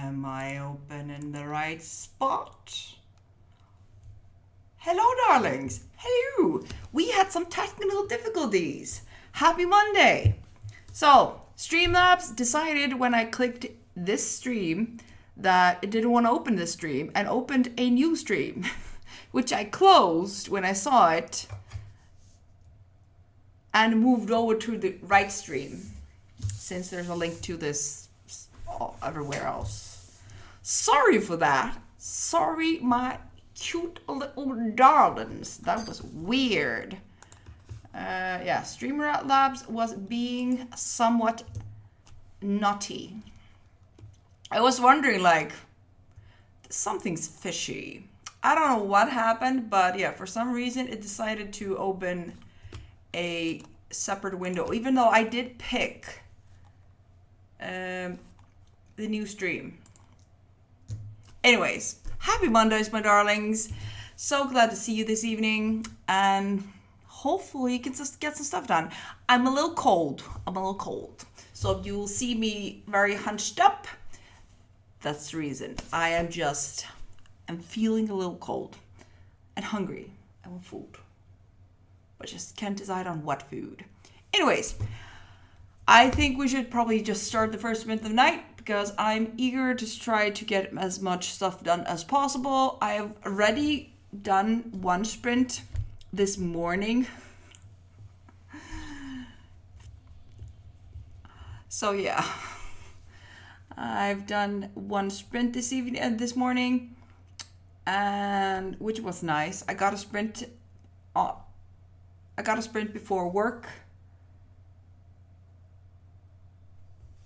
Am I open in the right spot? Hello, darlings. Hello. We had some technical difficulties. Happy Monday. So, Streamlabs decided when I clicked this stream that it didn't want to open this stream and opened a new stream, which I closed when I saw it and moved over to the right stream since there's a link to this everywhere else. Sorry for that. Sorry, my cute little darlings. That was weird. Yeah, Streamlabs was being somewhat naughty. I was wondering, like, something's fishy. I don't know what happened, but yeah, for some reason it decided to open a separate window, even though I did pick the new stream. Anyways, happy Mondays, my darlings. So glad to see you this evening, and hopefully you can just get some stuff done. I'm a little cold. So if you'll see me very hunched up, that's the reason. I'm feeling a little cold and hungry. I want food, but just can't decide on what food. Anyways, I think we should probably just start the first minute of the night because I'm eager to try to get as much stuff done as possible. I have already done one sprint this morning. So yeah, I've done one sprint this morning, and which was nice. I got a sprint before work.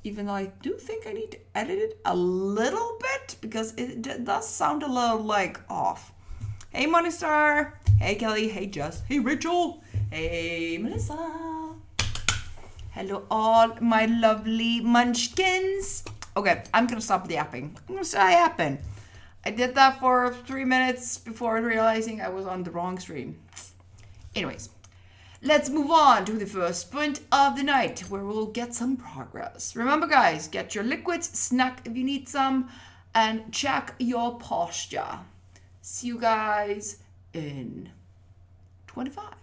Even though I do think I need to edit it a little bit because it does sound a little like off. Hey Monistar, hey Kelly, hey Jess, hey Rachel, hey Melissa. Hello all my lovely munchkins. Okay, I'm gonna stop the yapping. I'm gonna start yapping. I did that for 3 minutes before realizing I was on the wrong stream. Anyways. Let's move on to the first sprint of the night where we'll get some progress. Remember guys, get your liquids, snack if you need some, and check your posture. See you guys in 25.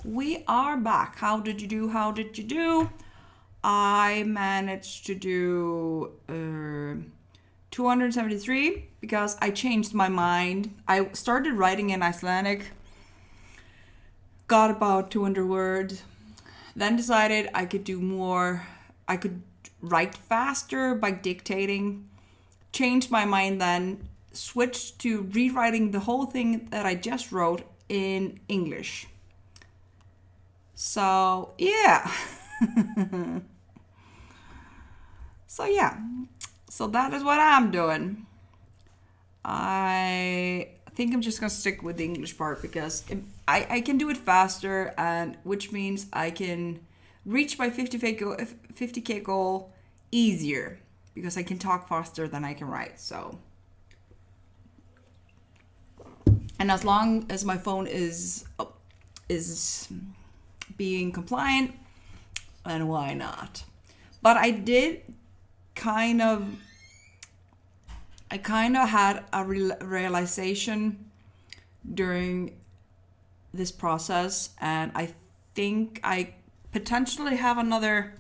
We are back. How did you do? How did you do? I managed to do 273 because I changed my mind. I started writing in Icelandic, got about 200 words, then decided I could do more. I could write faster by dictating. Changed my mind then, switched to rewriting the whole thing that I just wrote in English. So, yeah. So that is what I'm doing. I think I'm just going to stick with the English part because I can do it faster, and which means I can reach my 50K goal easier because I can talk faster than I can write. So, and as long as my phone is being compliant, then why not? But I kind of had a realization during this process, and I think I potentially have another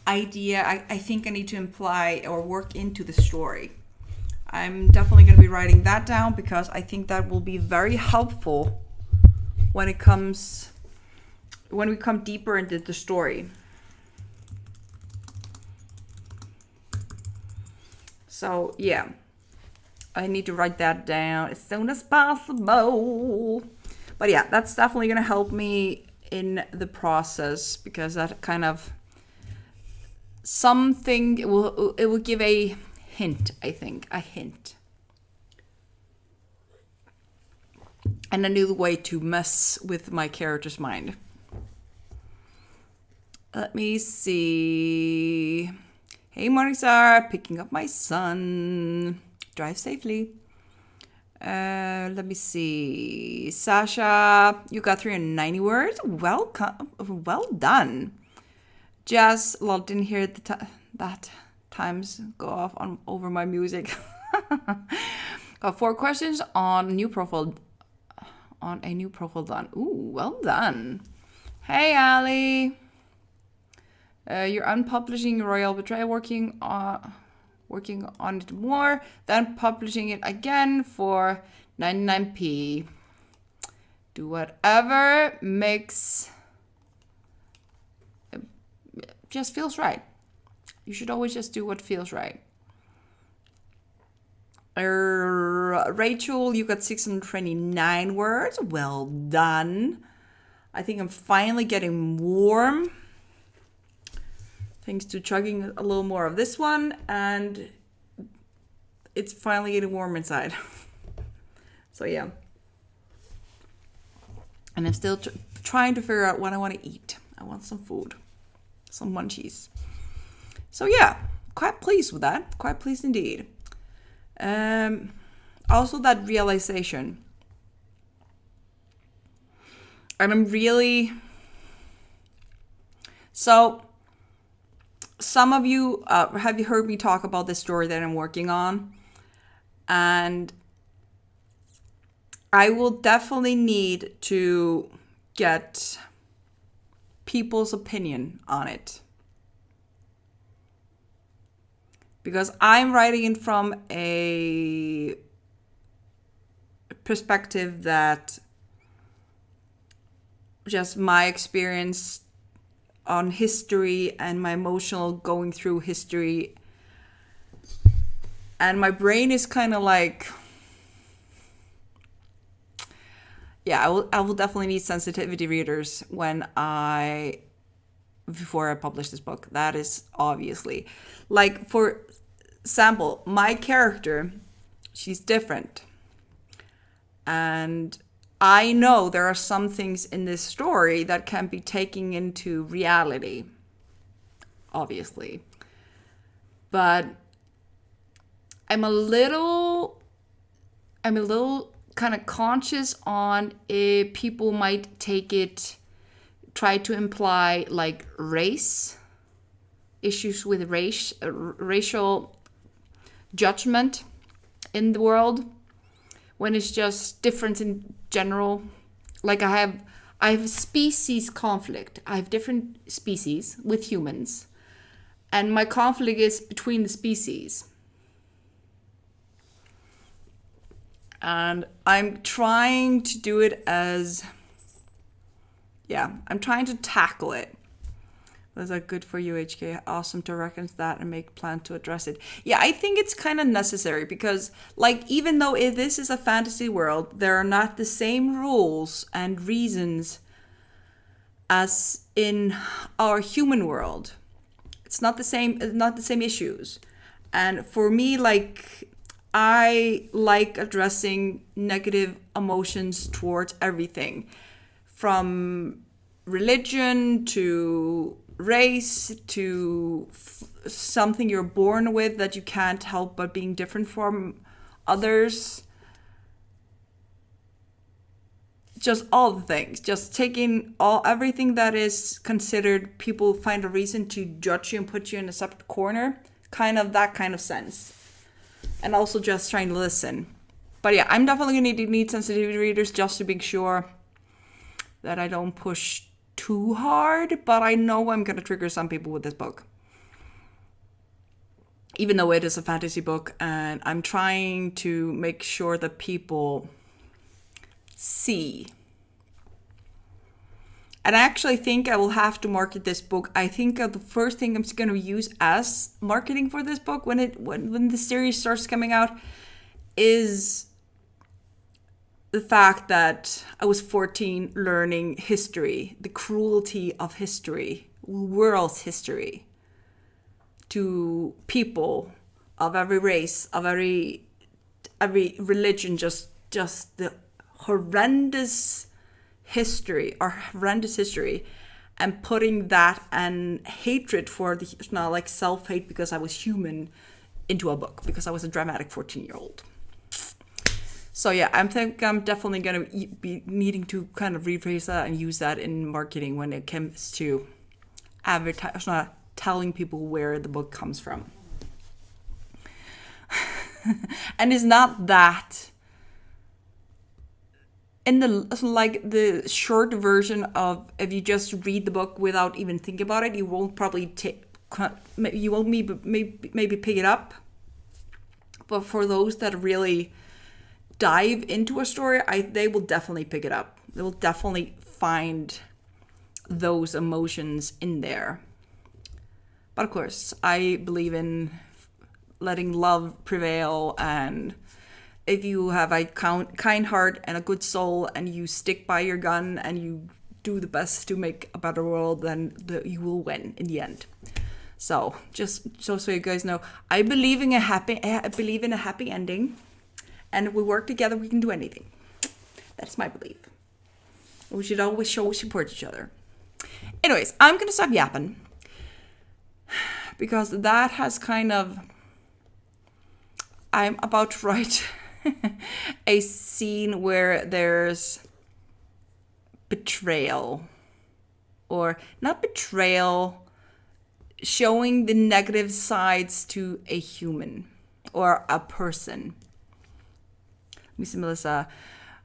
idea. I think I need to imply or work into the story. I'm definitely going to be writing that down because I think that will be very helpful when we come deeper into the story. So yeah, I need to write that down as soon as possible. But yeah, that's definitely going to help me in the process because that kind of something, it will give a hint, I think, a hint. And a new way to mess with my character's mind. Let me see. Hey, Morningstar, picking up my son. Drive safely. Let me see. Sasha, you got 390 words. Well done. Jazz, didn't hear that times go off over my music. Got 4 questions on a new profile done. Ooh, well done. Hey, Ali. You're unpublishing Royal Betrayal, working on it more, then publishing it again for 99p. Do whatever makes just feels right. You should always just do what feels right. Rachel, you got 629 words. Well done. I think I'm finally getting warm. Thanks to chugging a little more of this one, and it's finally getting warm inside. So yeah. And I'm still trying to figure out what I want to eat. I want some food, some munchies. So yeah, quite pleased with that. Quite pleased indeed. Also that realization. And I'm really... So... Some of you have you heard me talk about this story that I'm working on, and I will definitely need to get people's opinion on it because I'm writing it from a perspective that just my experience on history and my emotional going through history, and my brain is kind of like, yeah, I will definitely need sensitivity readers before I publish this book. That is obviously, like, for example, my character, she's different, and I know there are some things in this story that can be taken into reality, obviously. But I'm a little kind of conscious on if people might try to imply like race, issues with racial judgment in the world, when it's just different in general. Like I I have a species conflict. I have different species with humans, and my conflict is between the species. And I'm trying to do it as, I'm trying to tackle it. Was that good for you, HK? Awesome to recognize that and make plan to address it. Yeah, I think it's kind of necessary because, like, even though this is a fantasy world, there are not the same rules and reasons as in our human world. It's not the same issues. And for me, like, I like addressing negative emotions towards everything, from religion to race to something you're born with that you can't help but being different from others. Just all the things, just taking everything that is considered, people find a reason to judge you and put you in a separate corner, kind of that kind of sense. And also just trying to listen. But yeah, I'm definitely going to need sensitivity readers just to make sure that I don't push too hard, but I know I'm going to trigger some people with this book. Even though it is a fantasy book, and I'm trying to make sure that people see. And I actually think I will have to market this book. I think the first thing I'm going to use as marketing for this book when the series starts coming out is the fact that I was 14 learning history, the cruelty of history, world's history, to people of every race, of every religion, just the horrendous history, and putting that and hatred for the, not like self-hate because I was human, into a book because I was a dramatic 14-year-old. So yeah, I think I'm definitely going to be needing to kind of rephrase that and use that in marketing when it comes to telling people where the book comes from. And it's not that in the short version of, if you just read the book without even thinking about it, you won't probably maybe pick it up. But for those that really dive into a story, they will definitely pick it up. They will definitely find those emotions in there. But of course, I believe in letting love prevail, and if you have a kind heart and a good soul and you stick by your gun and you do the best to make a better world, then you will win in the end. So just so you guys know, I believe in a happy ending, and if we work together, we can do anything. That's my belief. We should always support each other. Anyways, I'm gonna stop yapping because that has I'm about to write a scene where there's betrayal, or not betrayal, showing the negative sides to a human or a person. Let me see, Melissa.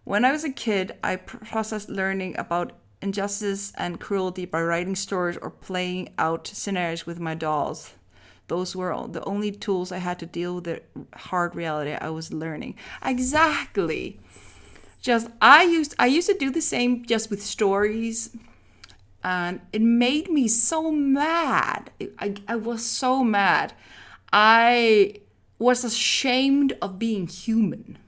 When I was a kid, I processed learning about injustice and cruelty by writing stories or playing out scenarios with my dolls. Those were the only tools I had to deal with the hard reality I was learning. Exactly. I used to do the same just with stories, and it made me so mad. I was so mad. I was ashamed of being human.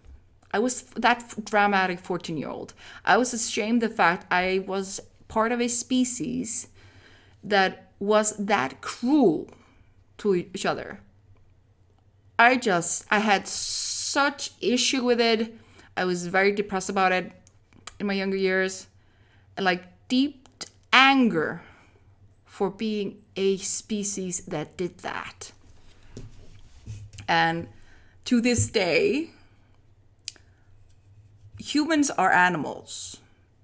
I was that dramatic 14-year-old. I was ashamed of the fact I was part of a species that was that cruel to each other. I had such issue with it. I was very depressed about it in my younger years, and like deep anger for being a species that did that. And to this day, humans are animals.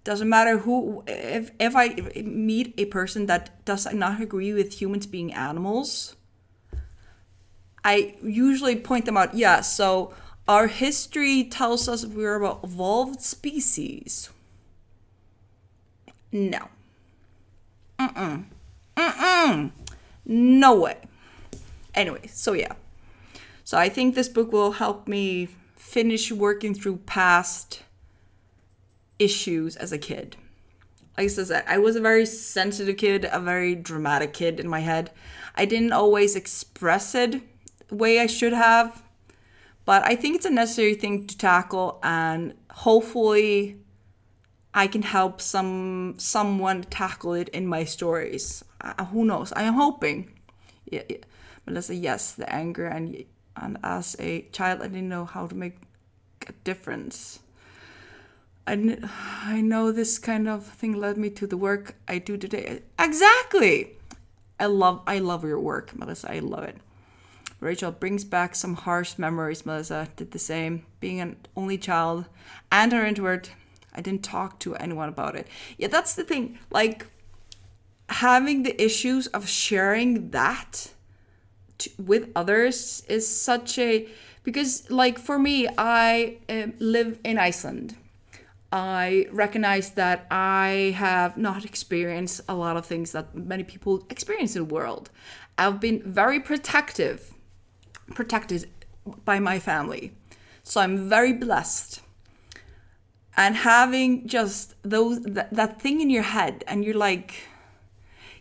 Doesn't matter who, if I meet a person that does not agree with humans being animals, I usually point them out. Yeah, so our history tells us we're an evolved species. No. No way. Anyway, so yeah. So I think this book will help me finish working through past issues as a kid. Like I said, I was a very sensitive kid, a very dramatic kid in my head. I didn't always express it the way I should have, but I think it's a necessary thing to tackle, and hopefully I can help someone tackle it in my stories. Who knows? I am hoping. Yeah, yeah. Melissa, yes, the anger, and as a child, I didn't know how to make a difference. I know this kind of thing led me to the work I do today. Exactly. I love your work, Melissa. I love it. Rachel brings back some harsh memories. Melissa did the same. Being an only child and her introvert, I didn't talk to anyone about it. Yeah, that's the thing. Like, having the issues of sharing that with others is such a, because like for me, I live in Iceland. I recognize that I have not experienced a lot of things that many people experience in the world. I've been very protected by my family. So I'm very blessed. And having just that thing in your head, and you're like,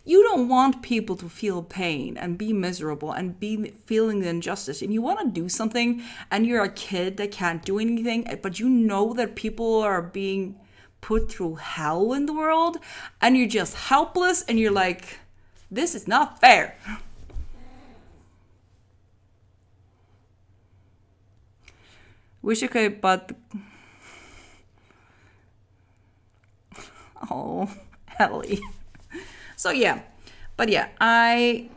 you don't want people to feel pain and be miserable and be feeling the injustice, and you want to do something, and you're a kid that can't do anything, but you know that people are being put through hell in the world, and you're just helpless, and you're like, this is not fair. Wish you could, but oh, Ellie. So yeah, but yeah, I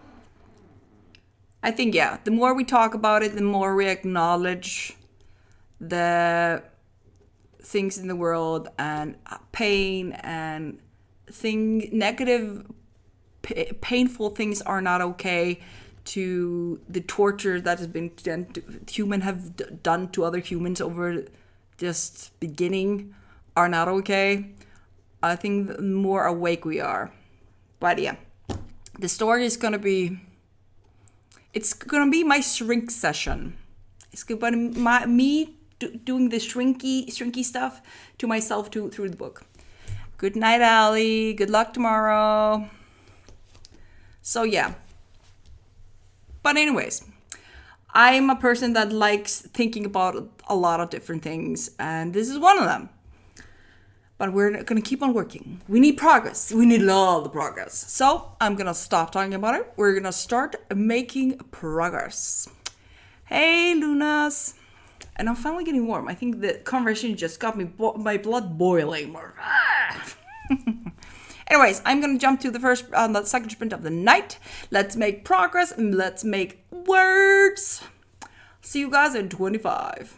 think, yeah, the more we talk about it, the more we acknowledge the things in the world and pain and negative, painful things are not okay. To the torture that has been done human have done to other humans over just beginning are not okay. I think the more awake we are. But yeah, the story is gonna be, it's gonna be my shrink session. It's gonna be me doing the shrinky stuff to myself through the book. Good night, Allie. Good luck tomorrow. So yeah. But anyways, I'm a person that likes thinking about a lot of different things, and this is one of them. But we're gonna keep on working. We need progress. We need all the progress. So I'm gonna stop talking about it. We're gonna start making progress. Hey, Lunas. And I'm finally getting warm. I think the conversation just got me my blood boiling more. Anyways, I'm gonna jump to the second sprint of the night. Let's make progress and let's make words. See you guys in 25.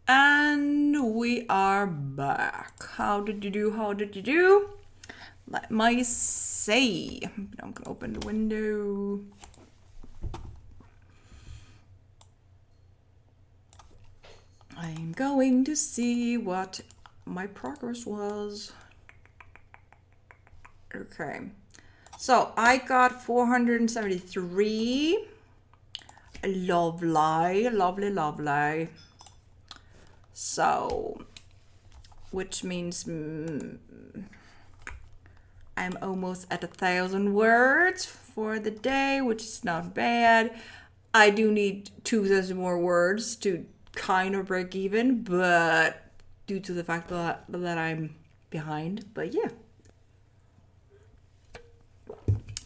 And we are back. How did you do? How did you do? Let me see. I'm gonna open the window. I'm going to see what my progress was. Okay. So I got 473. Lovely, lovely, lovely. So, which means I'm almost at 1,000 words for the day, which is not bad. I do need 2,000 more words to kind of break even, but due to the fact that I'm behind. But yeah.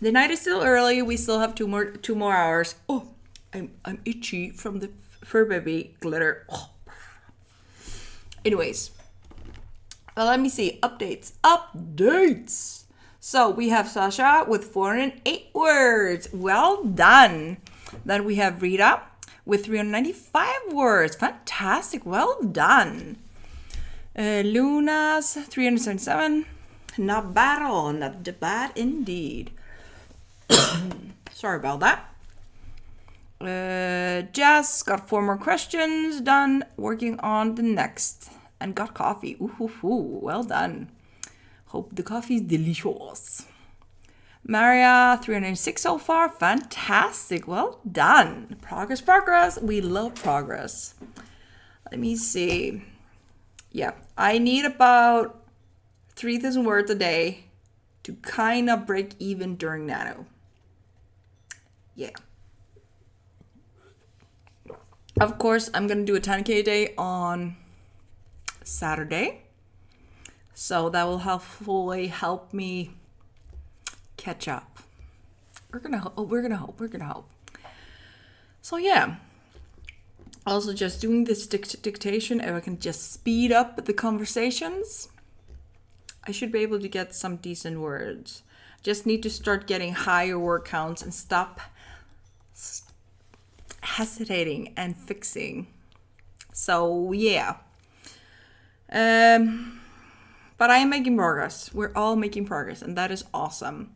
The night is still early. We still have two more hours. Oh, I'm itchy from the fur baby glitter. Oh. Anyways, well, let me see. Updates. So we have Sasha with 408 words. Well done. Then we have Rita with 395 words. Fantastic. Well done. Luna's 377. Not bad at all. Not bad indeed. Sorry about that. Jess got 4 more questions done, working on the next, and got coffee. Ooh, well done. Hope the coffee is delicious. Maria, 306 so far. Fantastic. Well done. Progress. We love progress. Let me see. Yeah, I need about 3,000 words a day to kind of break even during Nano. Yeah. Of course, I'm going to do a 10K day on Saturday. So that will hopefully help me catch up. We're gonna hope. So yeah. Also, just doing this dictation, if I can just speed up the conversations, I should be able to get some decent words. Just need to start getting higher word counts and stop hesitating and fixing. So yeah. But I am making progress. We're all making progress, and that is awesome.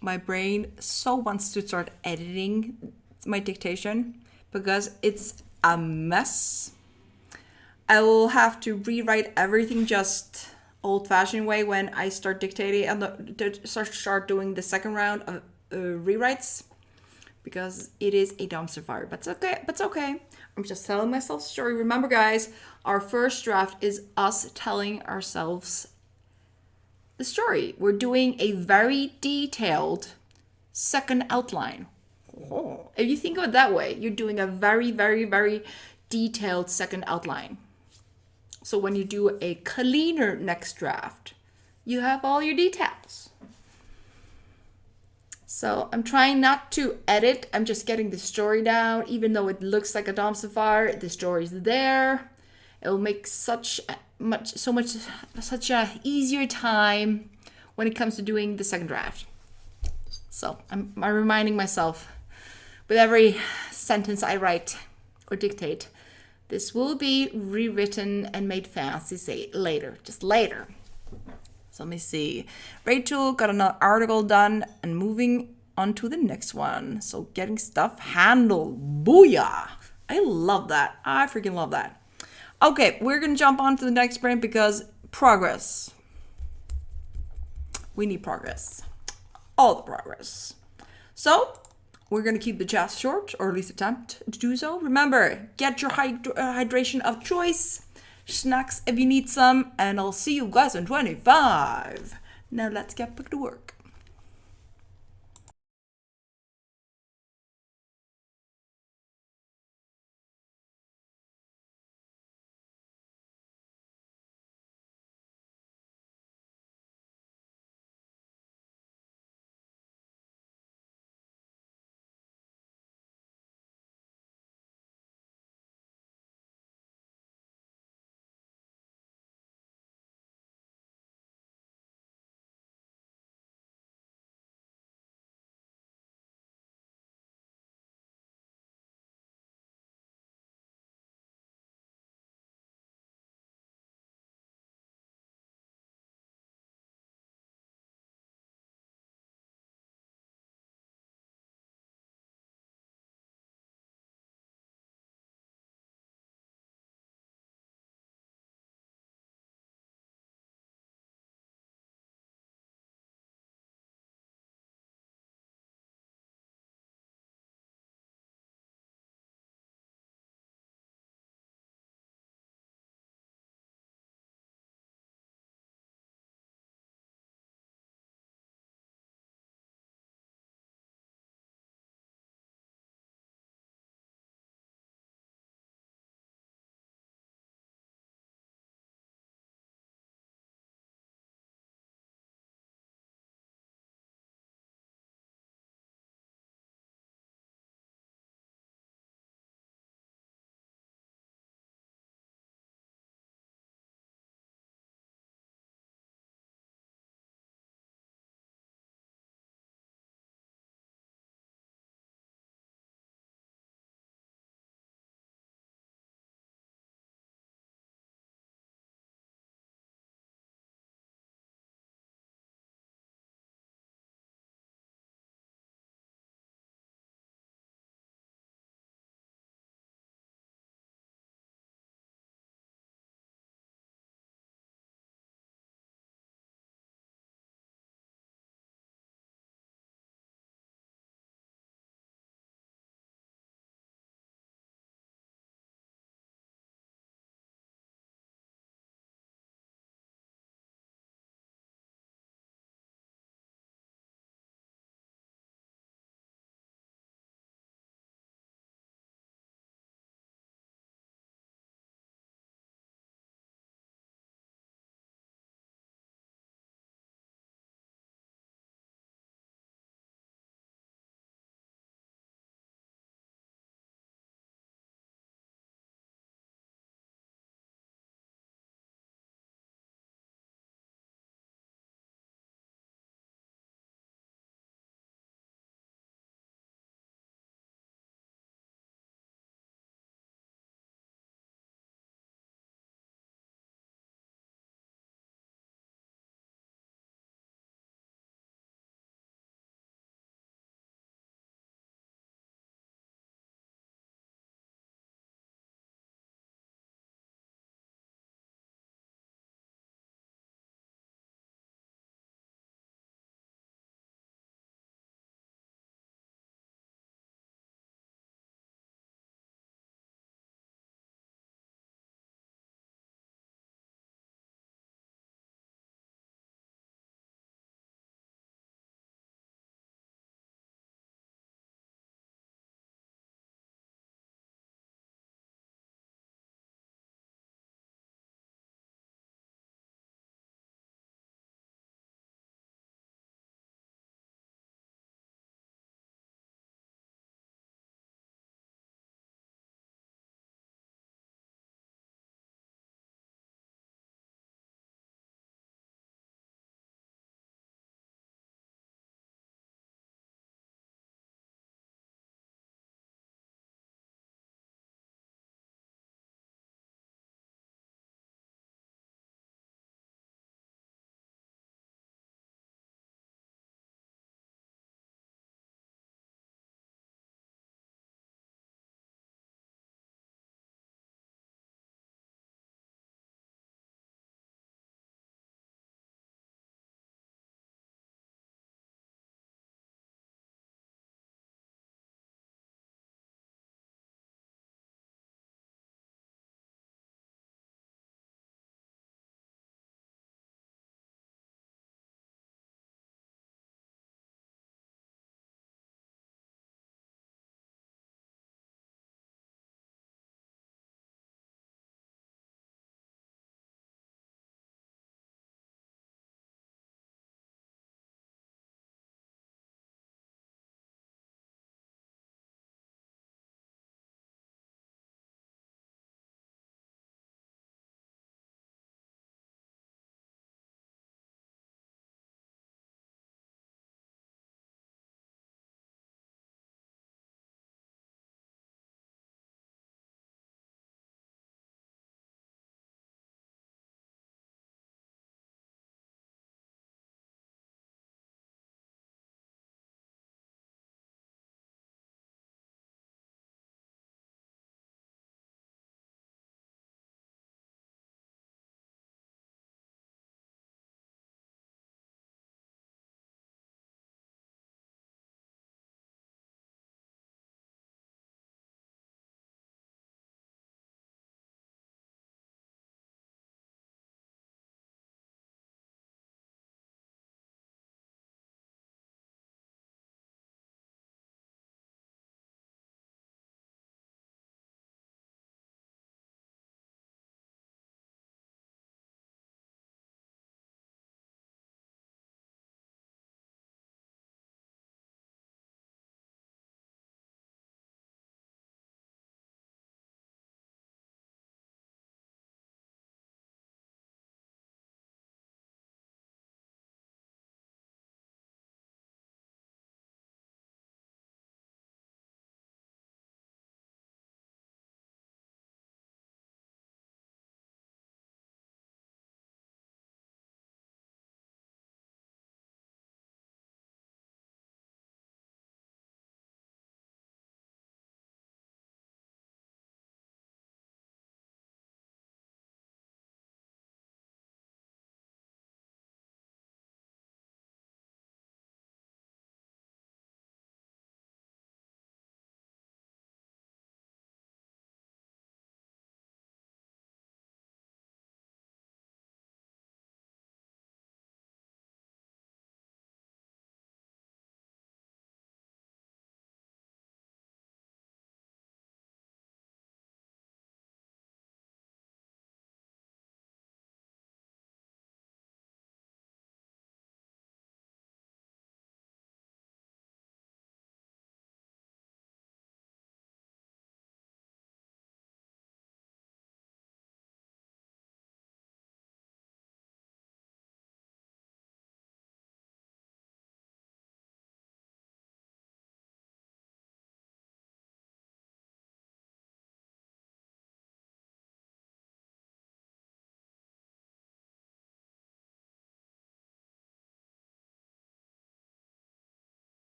My brain so wants to start editing my dictation because it's a mess. I will have to rewrite everything just old-fashioned way when I start dictating and start doing the second round of rewrites, because it is a dumpster fire. But it's okay. I'm just telling myself a story. Remember, guys, our first draft is us telling ourselves the story. We're doing a very detailed second outline. Oh. If you think of it that way, you're doing a very, very, very detailed second outline. So when you do a cleaner next draft, you have all your details. So I'm trying not to edit. I'm just getting the story down. Even though it looks like a dumpster fire, the story's there. It'll make such a easier time when it comes to doing the second draft. So I'm reminding myself with every sentence I write or dictate, this will be rewritten and made fancy later. So let me see. Rachel got another article done and moving on to the next one. So getting stuff handled. Booyah! I love that. I freaking love that. Okay, we're going to jump on to the next sprint because progress. We need progress. All the progress. So we're going to keep the chat short, or at least attempt to do so. Remember, get your hydration of choice. Snacks if you need some, and I'll see you guys in 25. Now let's get back to work.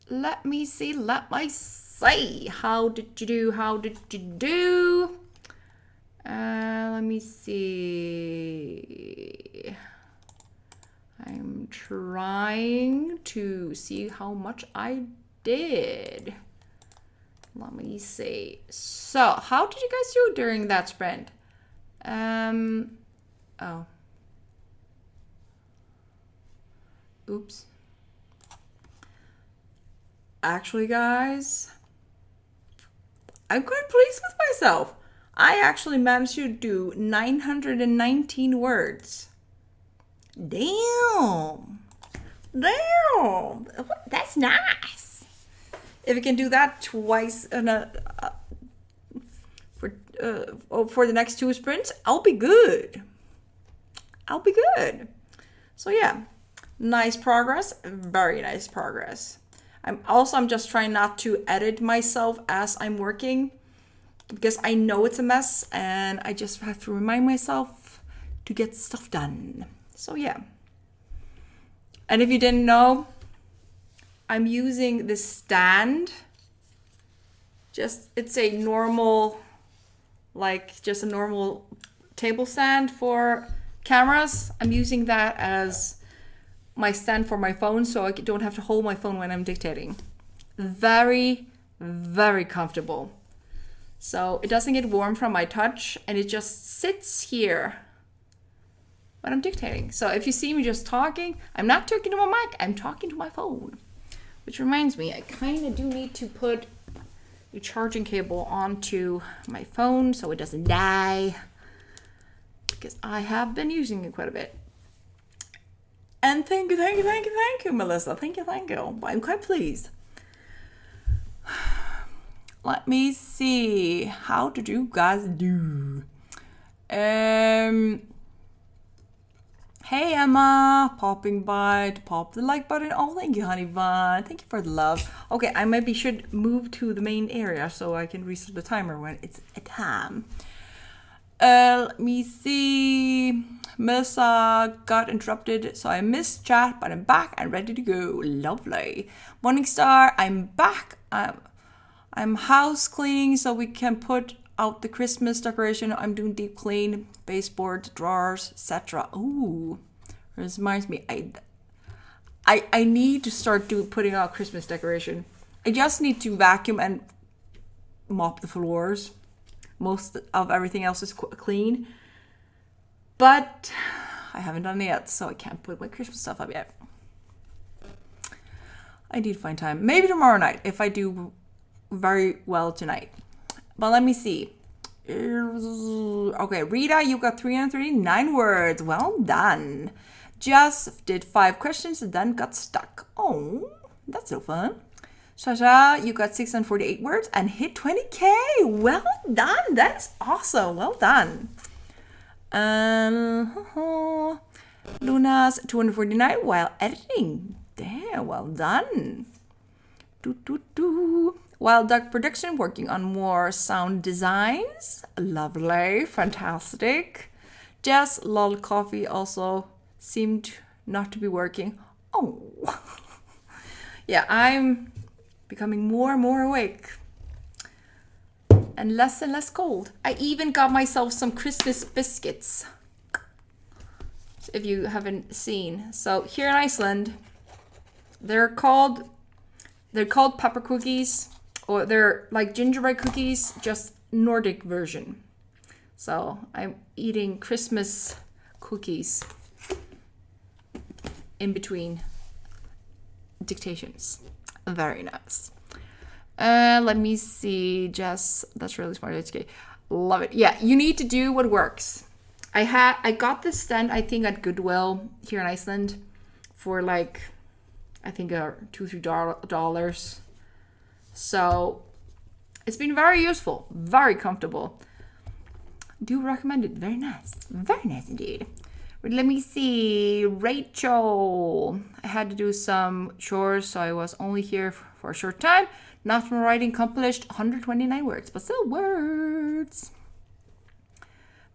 Let me see. How did you do? Let me see. I'm trying to see how much I did. Let me see. So, how did you guys do during that sprint? Oh. Oops. Actually, guys, I'm quite pleased with myself. I actually managed to do 919 words. Damn. That's nice. If you can do that twice for the next 2 sprints, I'll be good. So yeah, nice progress. Very nice progress. I'm just trying not to edit myself as I'm working, because I know it's a mess and I just have to remind myself to get stuff done. So yeah. And if you didn't know, I'm using this stand. It's a normal, just a normal table stand for cameras. I'm using that as my stand for my phone, so I don't have to hold my phone when I'm dictating. Very, very comfortable. So it doesn't get warm from my touch, and it just sits here when I'm dictating. So if you see me just talking, I'm not talking to my mic, I'm talking to my phone. Which reminds me, I kind of do need to put a charging cable onto my phone so it doesn't die, because I have been using it quite a bit. And thank you, Melissa. Thank you. I'm quite pleased. Let me see. How did you guys do? Hey, Emma. Popping by to pop the like button. Oh, thank you, honey bun. Thank you for the love. Okay, I maybe should move to the main area so I can reset the timer when it's a time. Let me see. Melissa got interrupted, so I missed chat, but I'm back and ready to go. Lovely. Morningstar, I'm back. I'm house cleaning so we can put out the Christmas decoration. I'm doing deep clean, baseboard, drawers, etc. Ooh, this reminds me. I need to start putting out Christmas decoration. I just need to vacuum and mop the floors. Most of everything else is clean. But I haven't done it yet, so I can't put my Christmas stuff up yet. I need to find time. Maybe tomorrow night if I do very well tonight. But let me see. Okay, Rita, you got 339 words. Well done. Just did 5 questions and then got stuck. Oh, that's so fun. Shasha, you got 648 words and hit 20K. Well done. That's awesome. Well done. Luna's 249 while editing. Damn, well done. Wild Duck Production working on more sound designs. Lovely. Fantastic. Jess, lol, coffee also seemed not to be working. Oh. Yeah, I'm becoming more and more awake. And less cold. I even got myself some Christmas biscuits. If you haven't seen. So here in Iceland, they're called pepper cookies, or they're like gingerbread cookies, just Nordic version. So I'm eating Christmas cookies in between dictations. Very nice. Let me see. Jess, that's really smart. HK. Love it. Yeah, you need to do what works. I got this stand, I think, at Goodwill here in Iceland for like, I think $2-3. So it's been very useful, very comfortable. Do recommend it. Very nice indeed. But let me see. Rachel, I had to do some chores, so I was only here for a short time. Not from writing accomplished 129 words, but still words.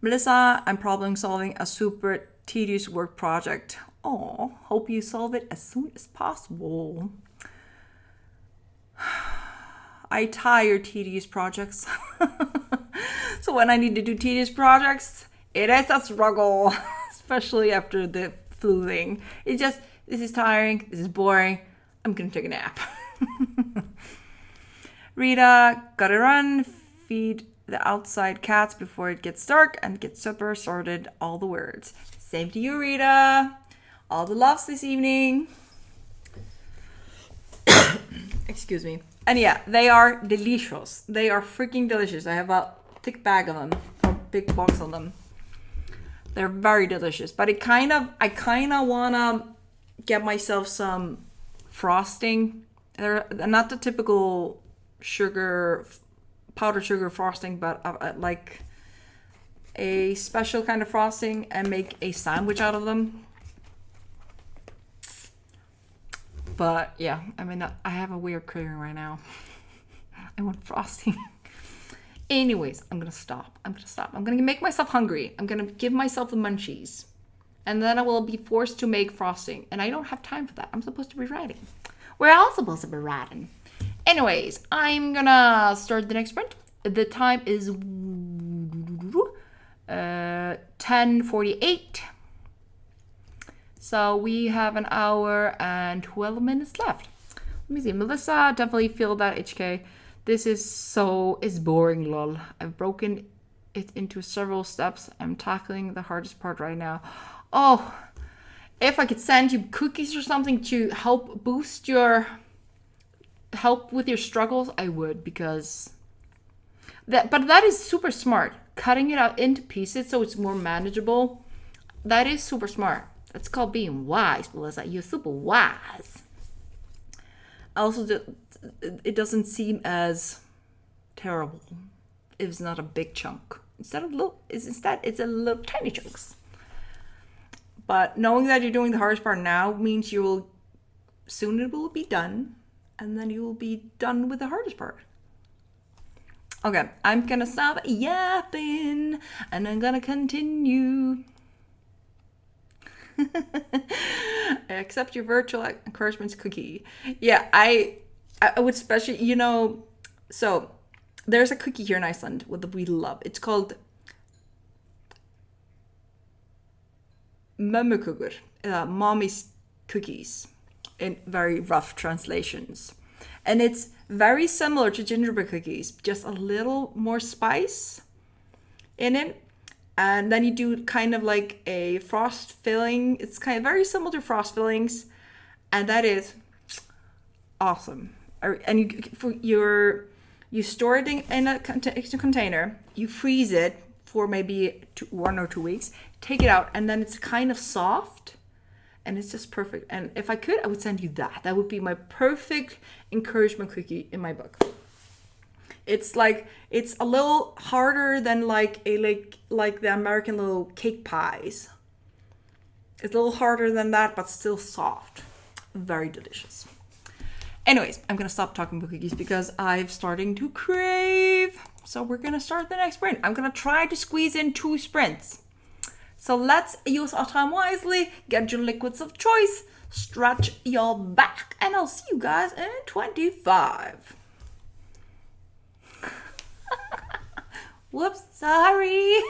Melissa, I'm problem solving a super tedious work project. Oh, hope you solve it as soon as possible. I tire tedious projects. So when I need to do tedious projects, it is a struggle, especially after the flu thing. It's just, this is tiring, this is boring, I'm gonna take a nap. Rita, gotta run, feed the outside cats before it gets dark, and get supper sorted, all the words. Same to you, Rita. All the loves this evening. Excuse me. And yeah, they are delicious. They are freaking delicious. I have a thick bag of them, a big box of them. They're very delicious. But I kind of wanna get myself some frosting. They're not the typical powdered sugar frosting, but like a special kind of frosting, and make a sandwich out of them. But yeah, I mean, I have a weird craving right now. I want frosting. Anyways, I'm gonna stop. I'm gonna make myself hungry. I'm gonna give myself the munchies. And then I will be forced to make frosting. And I don't have time for that. I'm supposed to be writing. We're all supposed to be writing. Anyways, I'm gonna start the next sprint. The time is 10:48. So we have an hour and 12 minutes left. Let me see. Melissa, definitely feel that, HK. This is boring, lol. I've broken it into several steps. I'm tackling the hardest part right now. Oh, if I could send you cookies or something to help with your struggles, I would, because but that is super smart. Cutting it out into pieces so it's more manageable. That is super smart. It's called being wise, Melissa. You're super wise. Also, it doesn't seem as terrible if it's not a big chunk. Instead, it's a little tiny chunks. But knowing that you're doing the hardest part now means soon it will be done, and then you will be done with the hardest part. Okay, I'm gonna stop yapping, and I'm gonna continue. I accept your virtual encouragements cookie. Yeah, I would especially, so there's a cookie here in Iceland that we love. It's called mömmukökur, mommy's cookies, in very rough translations. And it's very similar to gingerbread cookies, just a little more spice in it. And then you do kind of like a frost filling. It's kind of very similar to frost fillings. And that is awesome. And you store it in a container. You freeze it for maybe 1 or 2 weeks. Take it out, and then it's kind of soft. And it's just perfect. And if I could, I would send you that. That would be my perfect encouragement cookie in my book. It's a little harder than like the American little cake pies. It's a little harder than that, but still soft. Very delicious. Anyways, I'm gonna stop talking about cookies because I'm starting to crave. So we're gonna start the next sprint. I'm gonna try to squeeze in 2 sprints. So let's use our time wisely, get your liquids of choice, stretch your back, and I'll see you guys in 25. Whoops, sorry.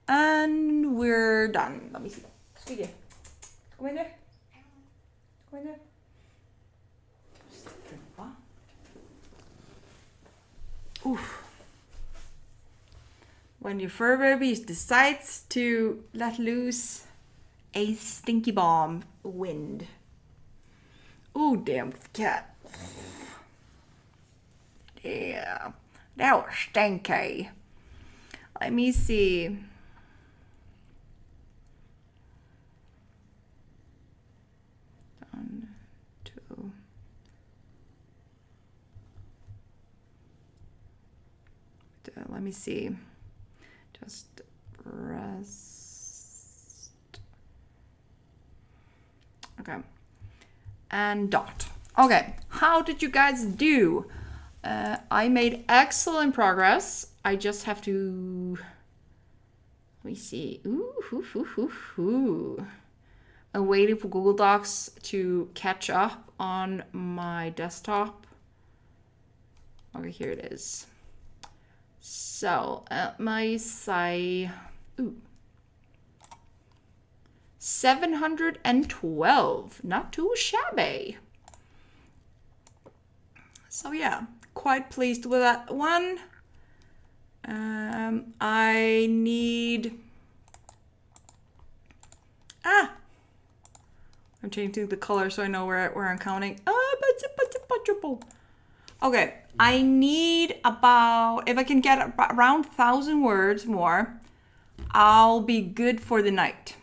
And we're done. Let me see. Sweetie, come in there. Come in there. Oof. When your fur baby decides to let loose a stinky bomb wind. Ooh, damn cat. Yeah, that was stinky. Let me see. One, two. Let me see. Just rest. Okay. And dot. Okay. How did you guys do? I made excellent progress. I just have to. Let me see. Ooh. I'm waiting for Google Docs to catch up on my desktop. Okay, here it is. So, my say, 712, not too shabby. So yeah, quite pleased with that one. I need, I'm changing the color so I know where I'm counting. Okay, I need about, if I can get around 1,000 words more, I'll be good for the night.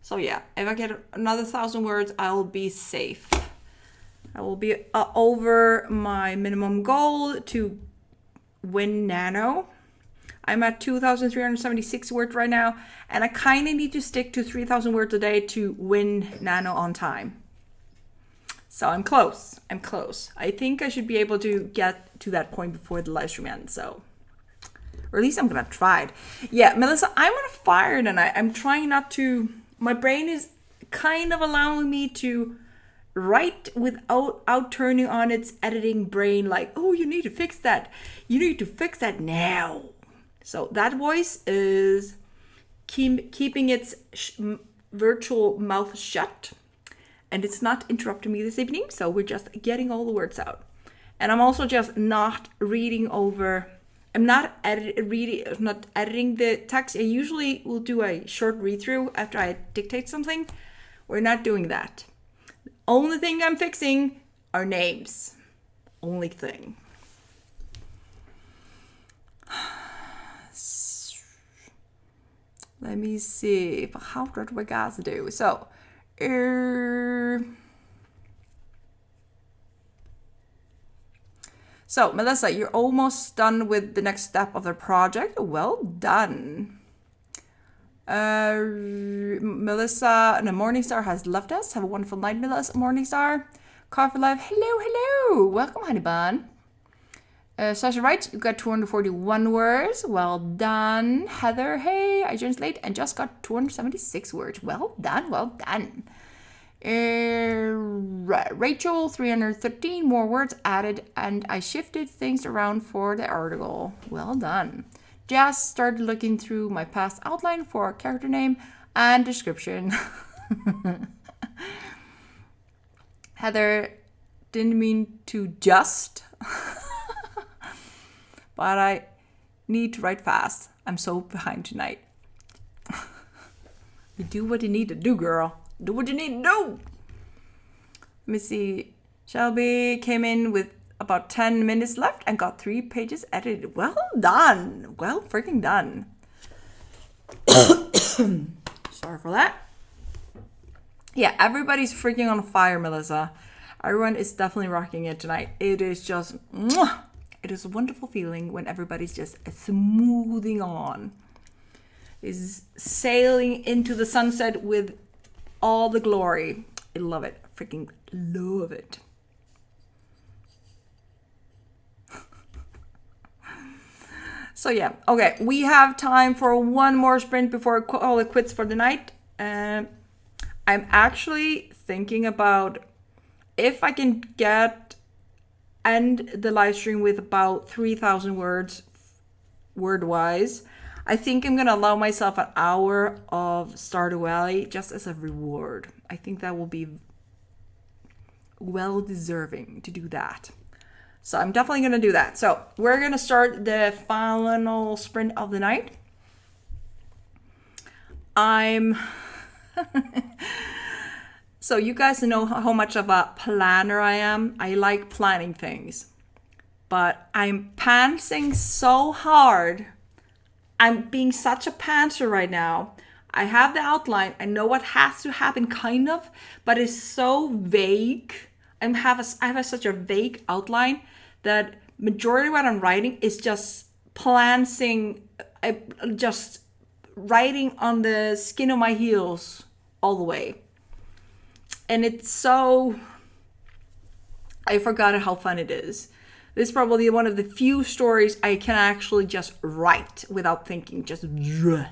So yeah, if I get another 1,000 words, I'll be safe. I will be over my minimum goal to win Nano. I'm at 2,376 words right now, and I kind of need to stick to 3,000 words a day to win Nano on time. So I'm close. I think I should be able to get to that point before the live stream ends. So, or at least I'm gonna try it. Yeah, Melissa, I'm on fire tonight. I'm trying not to. My brain is kind of allowing me to write without turning on its editing brain. Like, oh, you need to fix that. You need to fix that now. So that voice is keeping its virtual mouth shut. And it's not interrupting me this evening, so we're just getting all the words out. And I'm also just not reading over. I'm not editing the text. I usually will do a short read through after I dictate something. We're not doing that. The only thing I'm fixing are names. Only thing. Let me see. How do we guys do? So. So, Melissa, you're almost done with the next step of the project. Well done. Melissa, no, Morningstar has left us. Have a wonderful night, Melissa. Morningstar. Coffee Live. Hello. Welcome, honey bun. Sasha writes, you got 241 words. Well done. Heather, hey, I joined late and just got 276 words. Well done. Rachel, 313 more words added, and I shifted things around for the article. Well done. Jazz started looking through my past outline for a character name and description. Heather, didn't mean to just... But I need to write fast. I'm so behind tonight. You do what you need to do, girl. Do what you need to do. Let me see. Shelby came in with about 10 minutes left and got 3 pages edited. Well done. Well freaking done. Sorry for that. Yeah, everybody's freaking on fire, Melissa. Everyone is definitely rocking it tonight. It is just... Mwah! It is a wonderful feeling when everybody's just smoothing on. Is sailing into the sunset with all the glory. I love it. Freaking love it. So yeah, okay. We have time for one more sprint before I call it quits for the night. I'm actually thinking about if I can end the live stream with about 3,000 words word-wise. I think I'm gonna allow myself an hour of Stardew Valley just as a reward. I think that will be well deserving to do that. So I'm definitely gonna do that. So we're gonna start the final sprint of the night. So you guys know how much of a planner I am. I like planning things, but I'm pantsing so hard. I'm being such a pantser right now. I have the outline. I know what has to happen, kind of, but it's so vague. I have such a vague outline that majority of what I'm writing is just planting, just writing on the skin of my heels all the way. And it's so... I forgot how fun it is. This is probably one of the few stories I can actually just write without thinking. Just... And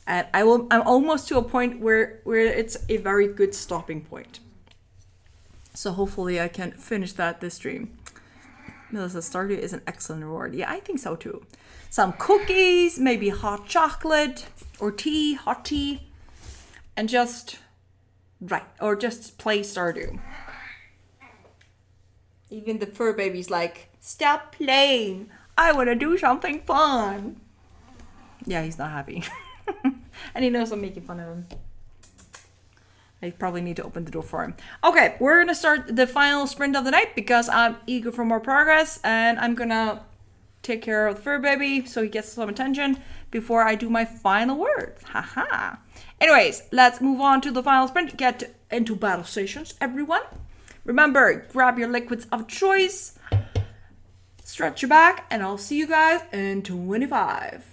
I'm almost to a point where it's a very good stopping point. So hopefully I can finish that this stream. Melissa, Stardew is an excellent reward. Yeah, I think so too. Some cookies, maybe hot chocolate or tea, hot tea. And just... Right, or just play Stardew. Even the fur baby's like, stop playing. I want to do something fun. Yeah, he's not happy. And he knows I'm making fun of him. I probably need to open the door for him. Okay, we're going to start the final sprint of the night because I'm eager for more progress. And I'm going to take care of the fur baby so he gets some attention before I do my final words. Haha. Anyways, let's move on to the final sprint. Get into battle stations, everyone. Remember, grab your liquids of choice, stretch your back, and I'll see you guys in 25.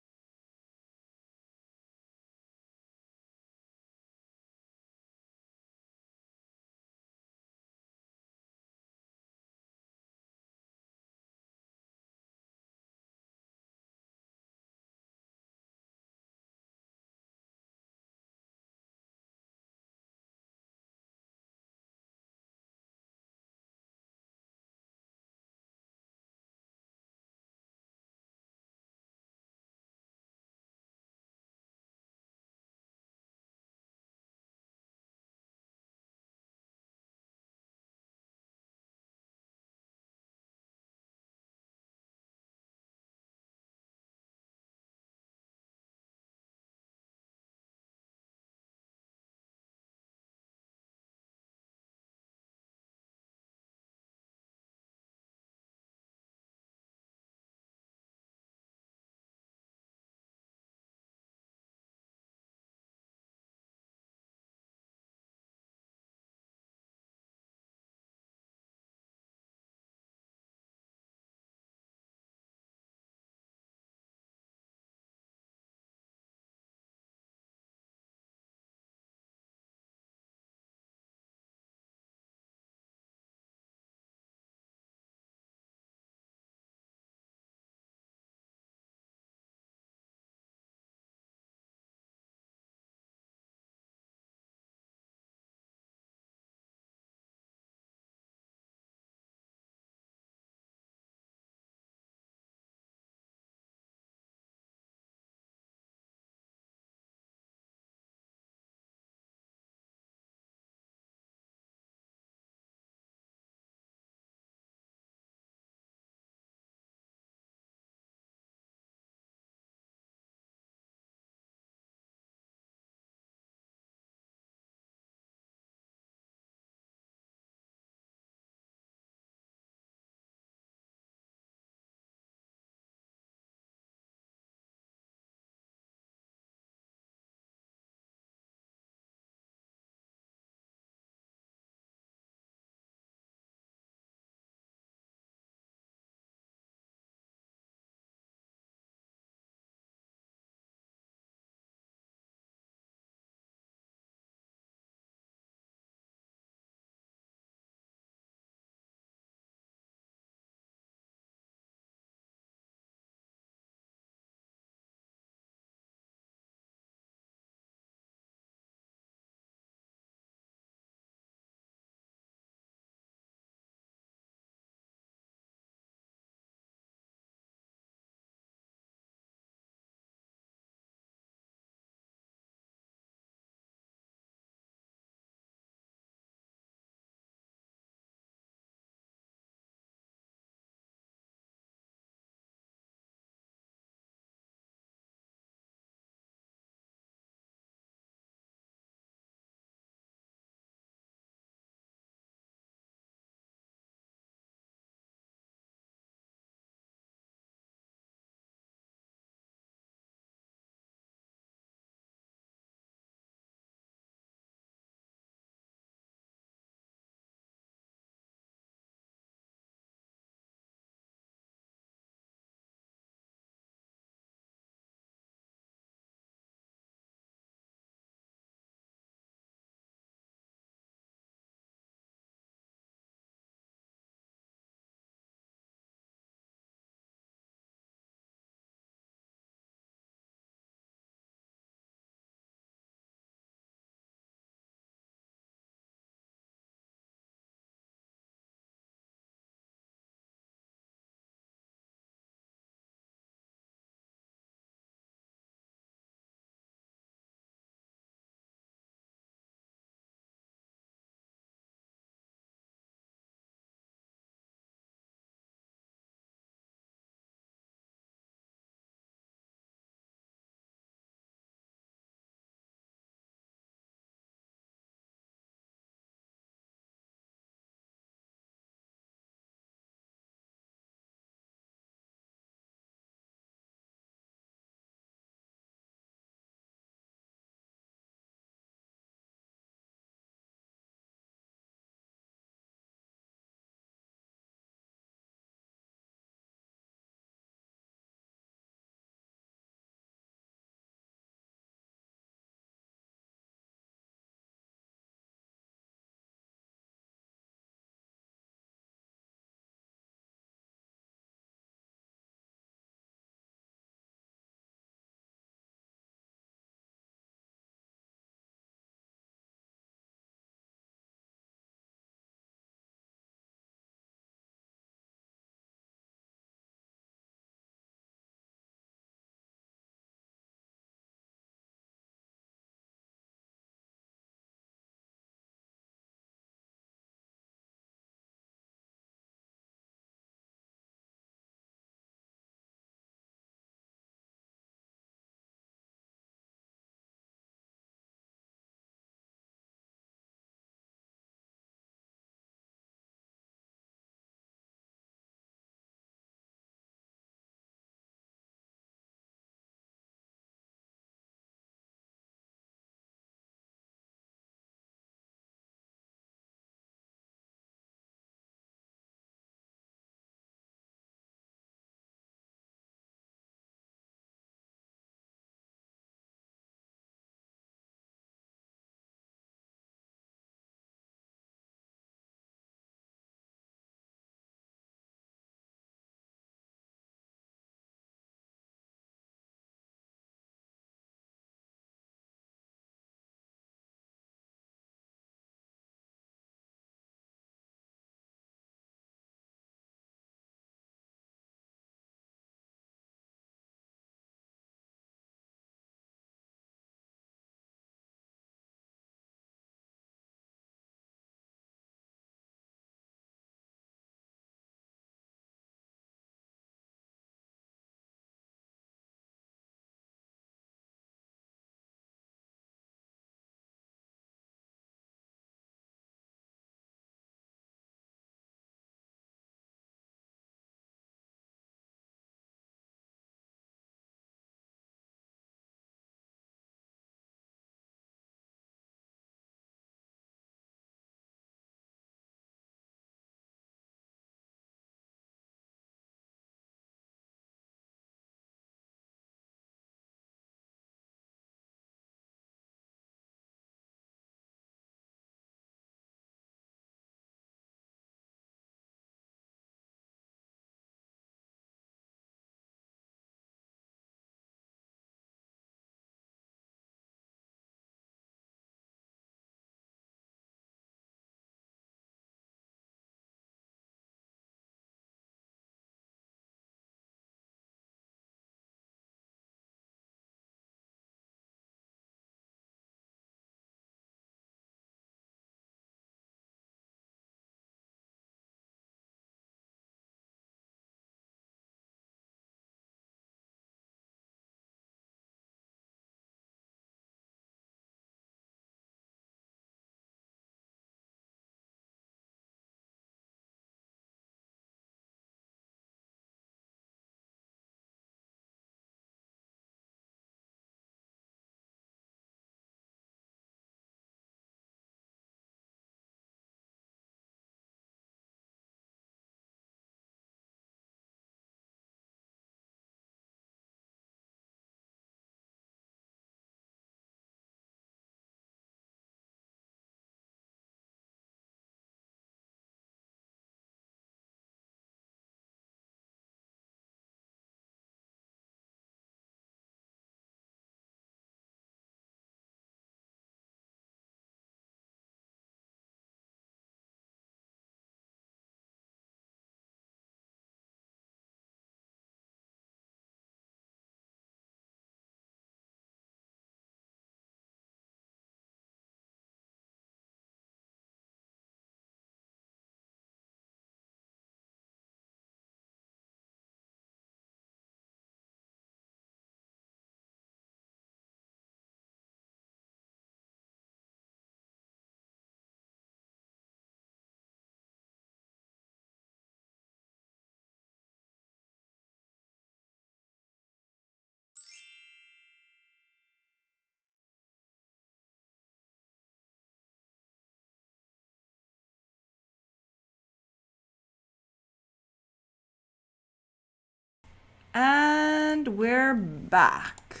And we're back.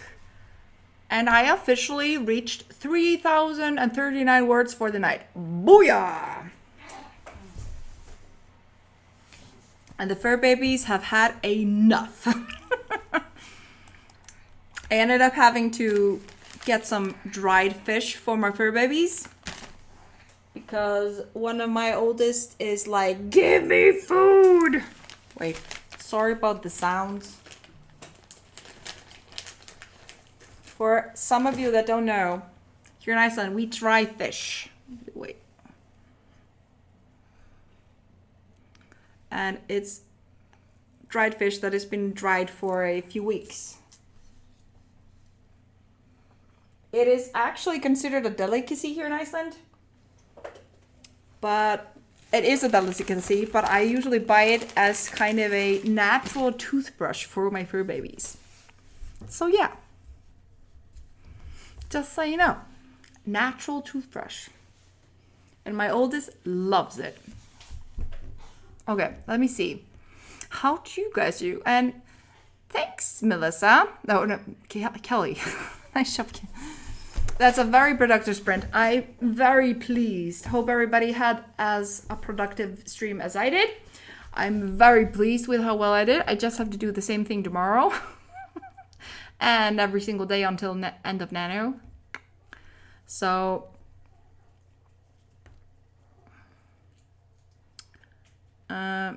And I officially reached 3,039 words for the night. Booyah! And the fur babies have had enough. I ended up having to get some dried fish for my fur babies. Because one of my oldest is like, give me food! Wait, sorry about the sounds. For some of you that don't know, here in Iceland, we dry fish. Wait. And it's dried fish that has been dried for a few weeks. It is actually considered a delicacy here in Iceland. But it is a delicacy, but I usually buy it as kind of a natural toothbrush for my fur babies. So yeah. Just so you know, natural toothbrush. And my oldest loves it. Okay, let me see. How do you guys do? And thanks, Melissa. No, Kelly. Nice job. That's a very productive sprint. I'm very pleased. Hope everybody had as a productive stream as I did. I'm very pleased with how well I did. I just have to do the same thing tomorrow. And every single day until end of Nano. So Heather,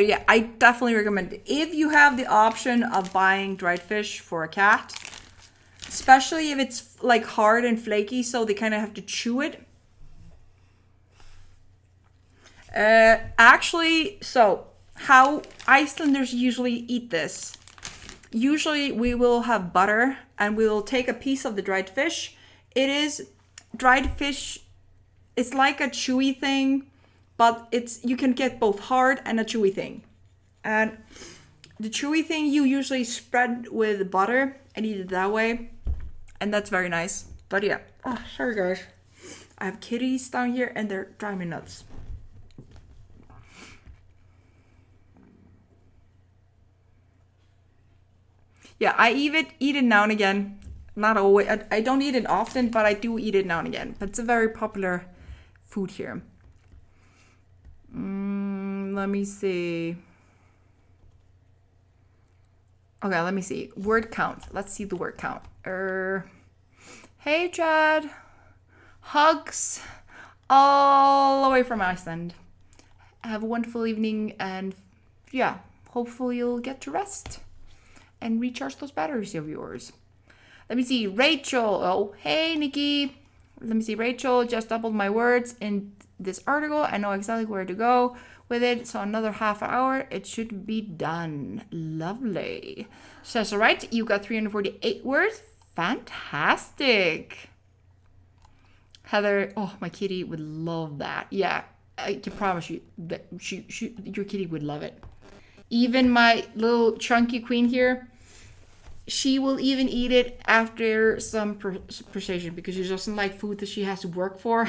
yeah, I definitely recommend it. If you have the option of buying dried fish for a cat, especially if it's like hard and flaky, so they kind of have to chew it. Actually, so how Icelanders usually eat this. Usually we will have butter and we will take a piece of the dried fish. It is dried fish. It's like a chewy thing, but you can get both hard and a chewy thing. And the chewy thing you usually spread with butter and eat it that way. And that's very nice. But yeah. Oh, sorry guys. I have kitties down here and they're driving me nuts. Yeah, I eat it now and again. Not always. I don't eat it often, but I do eat it now and again. But it's a very popular food here. Let me see. Okay, let me see. Word count. Let's see the word count. Hey, Chad. Hugs all the way from Iceland. Have a wonderful evening, and yeah, hopefully you'll get to rest and recharge those batteries of yours. Let me see. Rachel. Oh, hey, Nikki. Let me see. Rachel just doubled my words in this article. I know exactly where to go with it. So another half hour, it should be done. Lovely. Says, all right, you got 348 words. Fantastic. Heather, oh, my kitty would love that. Yeah, I can promise you that your kitty would love it. Even my little chunky queen here, she will even eat it after some precision because she doesn't like food that she has to work for.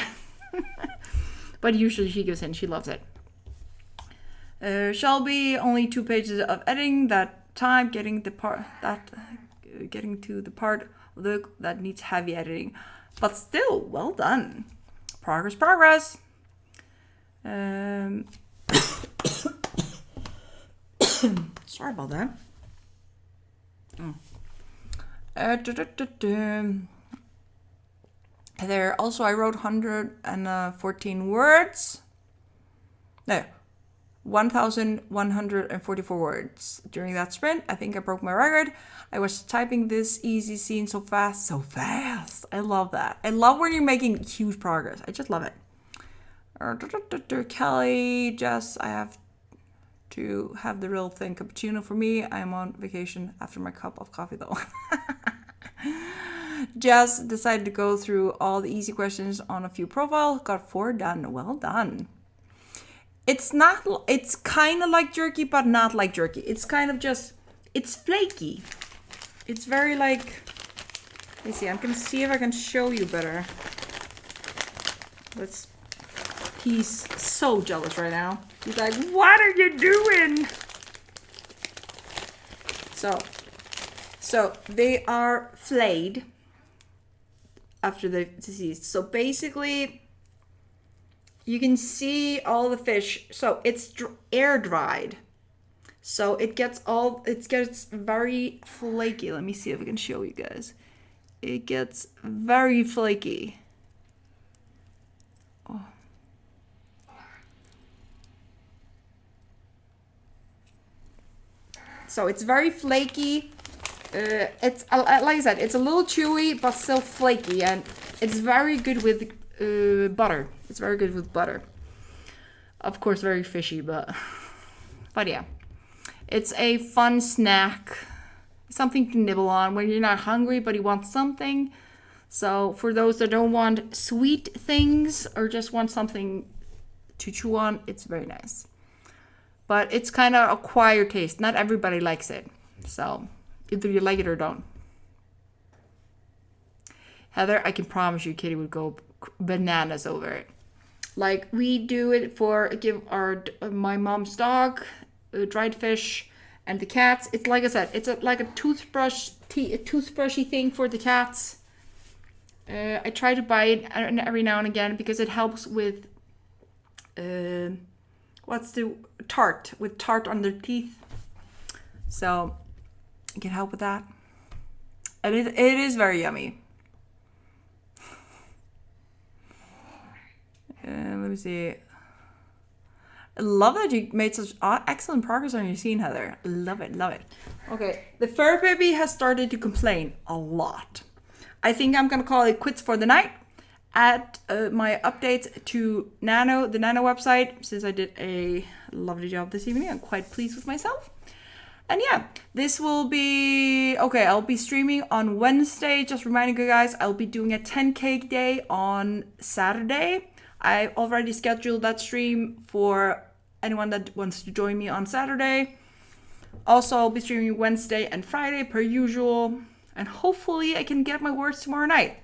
But usually she gives in. She loves it. Shelby, only 2 pages of editing that time, getting to the part of the that needs heavy editing. But still, well done. Progress. Sorry about that. There also I wrote 114 words. No, 1,144 words during that sprint. I think I broke my record. I was typing this easy scene so fast. I love that. I love when you're making huge progress. I just love it. Kelly, Jess, I have to have the real thing cappuccino for me. I'm on vacation after my cup of coffee though. Jess decided to go through all the easy questions on a few profiles. Got 4 done. Well done. It's kind of like jerky, but not like jerky. It's kind of just, it's flaky. It's very like, let me see. I'm going to see if I can show you better. He's so jealous right now. He's like, what are you doing? So they are flayed after the disease. So basically, you can see all the fish. So it's air dried. So it gets very flaky. Let me see if I can show you guys. It gets very flaky. Oh. So it's very flaky. It's like I said, it's a little chewy but still flaky, and it's very good with butter. It's very good with butter. Of course, very fishy, but yeah, it's a fun snack, something to nibble on when you're not hungry but you want something. So for those that don't want sweet things or just want something to chew on, it's very nice. But it's kind of acquired taste. Not everybody likes it. So either you like it or don't. Heather, I can promise you Kitty would go bananas over it. Like we do it for my mom's dog, dried fish, and the cats. It's like I said, it's like a toothbrushy thing for the cats. I try to buy it every now and again because it helps with tart on their teeth. So it can help with that. And it is very yummy. Let me see. I love that you made such excellent progress on your scene, Heather. Love it. Okay, the fur baby has started to complain a lot. I think I'm gonna call it quits for the night. Add my updates to the Nano website, since I did a lovely job this evening. I'm quite pleased with myself. And yeah, this will be okay. I'll be streaming on Wednesday. Just reminding you guys, I'll be doing a 10K day on Saturday. I already scheduled that stream for anyone that wants to join me on Saturday. Also, I'll be streaming Wednesday and Friday per usual. And hopefully I can get my words tomorrow night.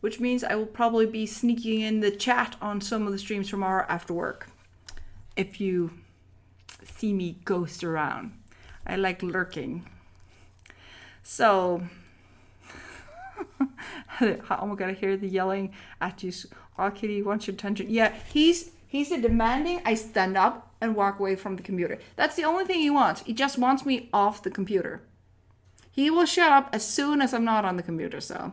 Which means I will probably be sneaking in the chat on some of the streams tomorrow after work. If you see me ghost around. I like lurking. So, oh my god, I hear the yelling at you. Oh, Kitty wants your attention. Yeah, he's demanding I stand up and walk away from the computer. That's the only thing he wants. He just wants me off the computer. He will shut up as soon as I'm not on the computer. So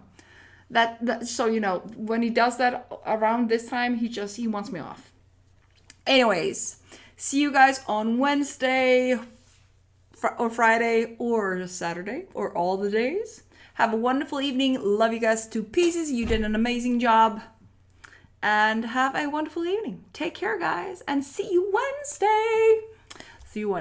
so you know, when he does that around this time, he wants me off. Anyways, see you guys on Wednesday or Friday or Saturday or all the days. Have a wonderful evening. Love you guys to pieces. You did an amazing job. And have a wonderful evening. Take care, guys, and see you Wednesday. See you Wednesday.